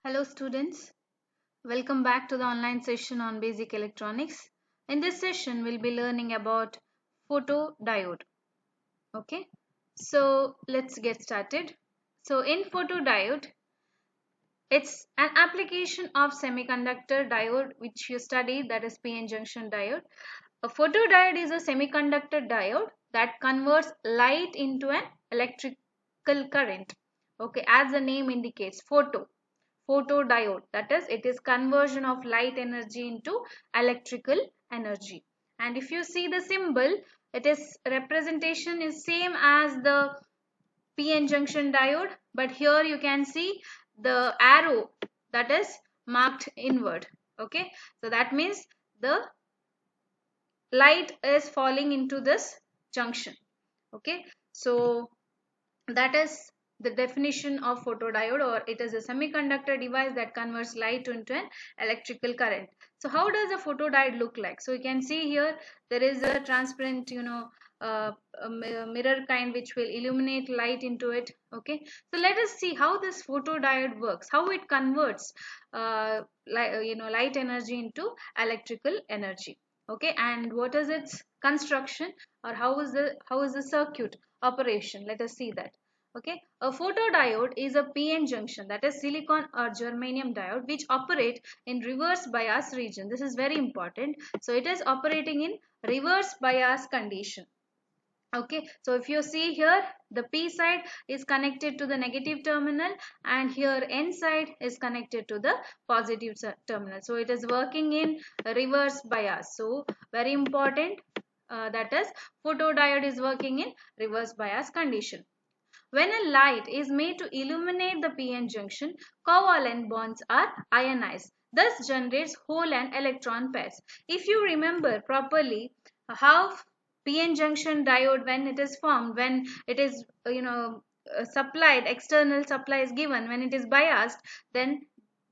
Hello students, welcome back to the online session on basic electronics. In this session we'll be learning about photodiode. Okay, so let's get started. So in photodiode, it's an application of semiconductor diode which you studied, that is PN junction diode. A photodiode is a semiconductor diode that converts light into an electrical current. Okay, as the name indicates, photodiode, that is, it is conversion of light energy into electrical energy. And if you see the symbol, it is representation is same as the PN junction diode, but here you can see the arrow that is marked inward. Okay, so that means the light is falling into this junction. Okay, so that is the definition of photodiode, or it is a semiconductor device that converts light into an electrical current. So how does a photodiode look like? So you can see here there is a transparent a mirror kind which will illuminate light into it. Okay, so let us see how this photodiode works, how it converts light energy into electrical energy. Okay, and what is its construction, or how is the circuit operation? Let us see that. Okay, a photodiode is a PN junction, that is silicon or germanium diode, which operate in reverse bias region. This is very important. So it is operating in reverse bias condition. Okay, so if you see here, the P side is connected to the negative terminal, and here N side is connected to the positive terminal. So it is working in reverse bias. So very important, that is photodiode is working in reverse bias condition. When a light is made to illuminate the PN junction, covalent bonds are ionized. Thus generates hole and electron pairs. If you remember properly how PN junction diode, when it is formed, when it is supplied, external supply is given, when it is biased, then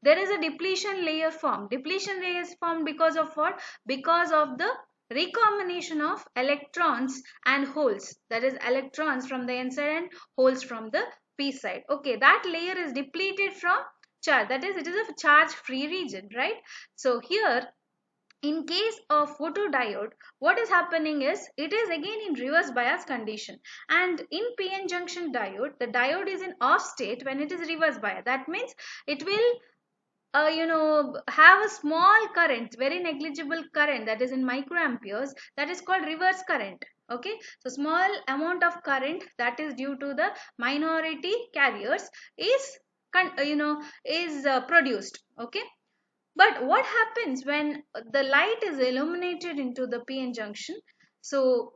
there is a depletion layer formed. Depletion layer is formed because of what? Because of the recombination of electrons and holes, that is electrons from the n side and holes from the p side. Okay, that layer is depleted from charge, that is, it is a charge free region, right? So here in case of photodiode, what is happening is it is again in reverse bias condition, and in PN junction diode, the diode is in off state when it is reverse bias. That means it will have a small current, very negligible current, that is in microamperes, that is called reverse current. Okay, so small amount of current that is due to the minority carriers is produced. Okay, but what happens when the light is illuminated into the PN junction? So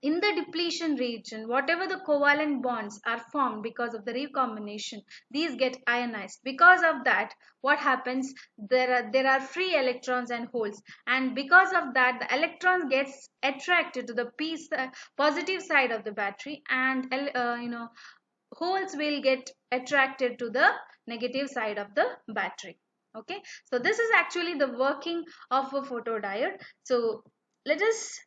in the depletion region, whatever the covalent bonds are formed because of the recombination, these get ionized. Because of that, what happens? There are free electrons and holes, and because of that, the electrons gets attracted to the positive side of the battery, and holes will get attracted to the negative side of the battery. Okay, so this is actually the working of a photodiode. So let us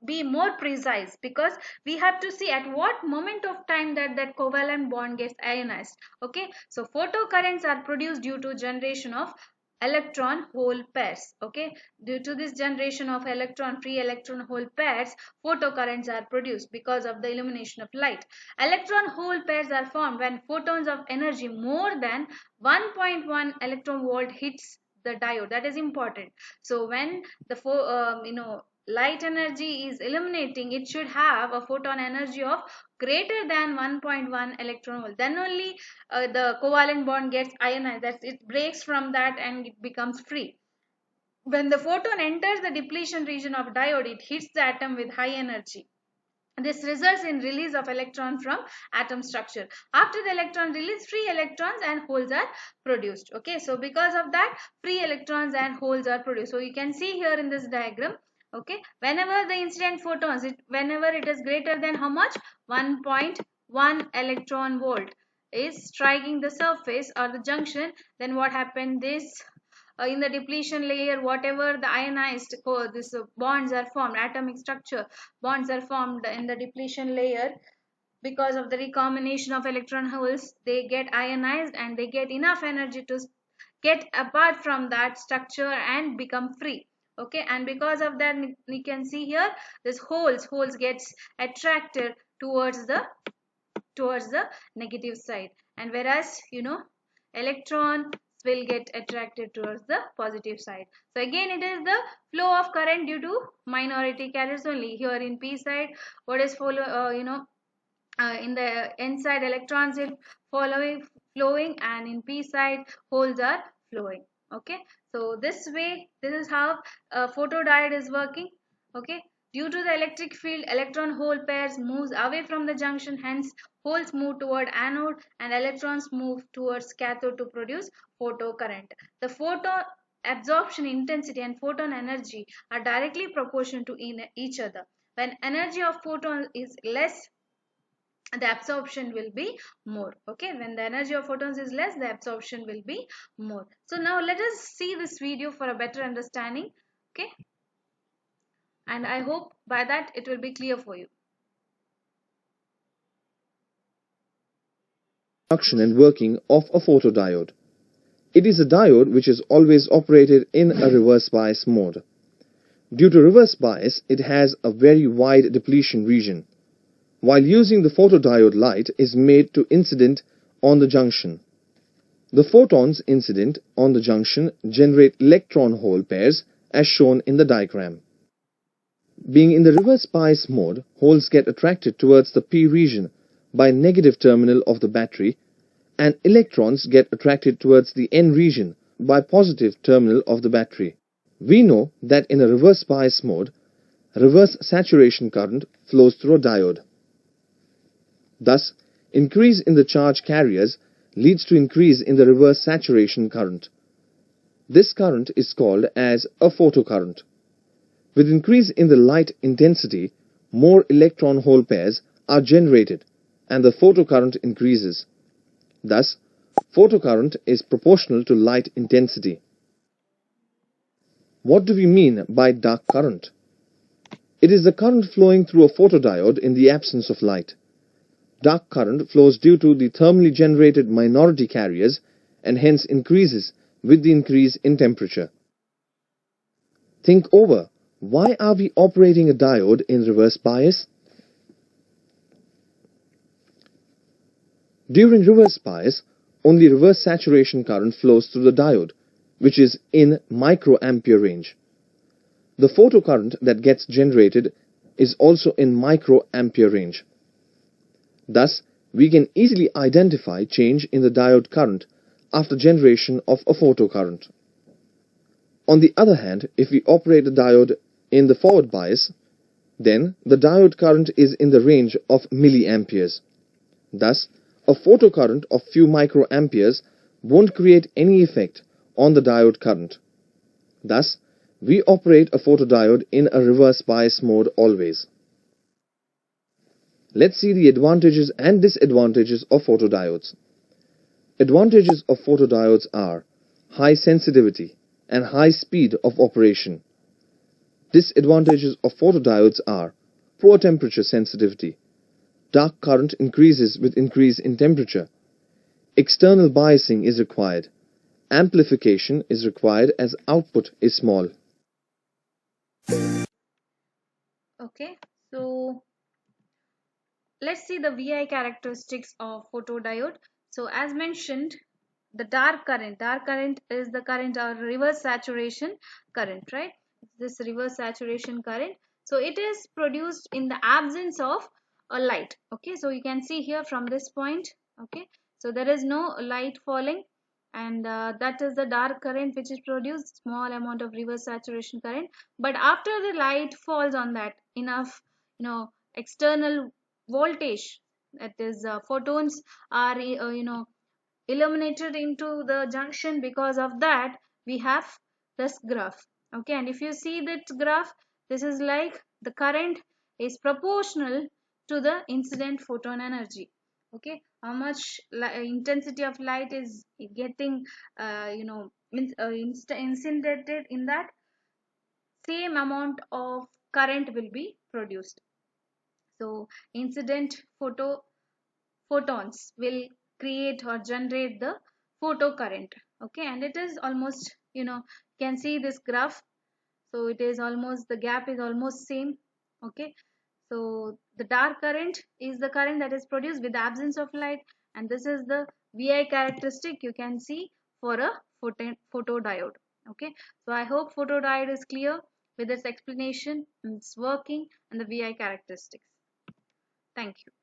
be more precise, because we have to see at what moment of time that covalent bond gets ionized. Okay, so photocurrents are produced due to generation of electron hole pairs. Okay, due to this generation of free electron hole pairs, photocurrents are produced because of the illumination of light. Electron hole pairs are formed when photons of energy more than 1.1 electron volt hits the diode. That is important. So when the light energy is illuminating, it should have a photon energy of greater than 1.1 electron volt. Then only the covalent bond gets ionized, that it breaks from that and it becomes free. When the photon enters the depletion region of diode, it hits the atom with high energy. This results in release of electron from atom structure. After the electron release, free electrons and holes are produced. Okay, so because of that, free electrons and holes are produced. So you can see here in this diagram. Okay, whenever the incident photons, whenever it is greater than how much? 1.1 electron volt is striking the surface or the junction, then what happened? This in the depletion layer, whatever the ionized bonds are formed, atomic structure bonds are formed in the depletion layer, because of the recombination of electron holes, they get ionized and they get enough energy to get apart from that structure and become free. Okay, and because of that we can see here this holes gets attracted towards the negative side, and whereas electron will get attracted towards the positive side. So again it is the flow of current due to minority carriers only. Here in p side, what is follow in the n side, electrons will flowing, and in p side holes are flowing. Okay, so this way, this is how a photodiode is working. Okay, due to the electric field, electron hole pairs moves away from the junction, hence holes move toward anode and electrons move towards cathode to produce photocurrent. The photon absorption intensity and photon energy are directly proportional to each other. When energy of photon is less, the absorption will be more. Okay, when the energy of photons is less, the absorption will be more. So now let us see this video for a better understanding. Okay, and I hope by that it will be clear for you. Production and working of a photodiode. It is a diode which is always operated in a reverse bias mode. Due to reverse bias, it has a very wide depletion region. While using the photodiode, light is made to incident on the junction. The photons incident on the junction generate electron hole pairs as shown in the diagram. Being in the reverse bias mode, holes get attracted towards the P region by negative terminal of the battery, and electrons get attracted towards the N region by positive terminal of the battery. We know that in a reverse bias mode, reverse saturation current flows through a diode. Thus, increase in the charge carriers leads to increase in the reverse saturation current. This current is called as a photocurrent. With increase in the light intensity, more electron hole pairs are generated and the photocurrent increases. Thus, photocurrent is proportional to light intensity. What do we mean by dark current? It is the current flowing through a photodiode in the absence of light. Dark current flows due to the thermally generated minority carriers and hence increases with the increase in temperature. Think over, why are we operating a diode in reverse bias? During reverse bias, only reverse saturation current flows through the diode, which is in microampere range. The photocurrent that gets generated is also in microampere range. Thus, we can easily identify change in the diode current after generation of a photocurrent. On the other hand, if we operate a diode in the forward bias, then the diode current is in the range of milliamperes. Thus, a photocurrent of few microamperes won't create any effect on the diode current. Thus, we operate a photodiode in a reverse bias mode always. Let's see the advantages and disadvantages of photodiodes. Advantages of photodiodes are high sensitivity and high speed of operation. Disadvantages of photodiodes are poor temperature sensitivity. Dark current increases with increase in temperature. External biasing is required. Amplification is required as output is small. Okay, so let's see the VI characteristics of photodiode. So as mentioned, the dark current is the current or reverse saturation current, right? This reverse saturation current. So it is produced in the absence of a light. Okay, so you can see here from this point. Okay, so there is no light falling, and that is the dark current which is produced, small amount of reverse saturation current. But after the light falls on that, enough external voltage, that is photons are illuminated into the junction. Because of that, we have this graph. Okay, and if you see that graph, this is like the current is proportional to the incident photon energy. Okay, how much intensity of light is getting incinerated, in that same amount of current will be produced. So incident photons will create or generate the photocurrent. Okay, and it is almost, you can see this graph. So it is almost, the gap is almost same. Okay, so the dark current is the current that is produced with the absence of light, and this is the VI characteristic you can see for a photodiode. Okay, so I hope photodiode is clear with its explanation, its working, and the VI characteristics. Thank you.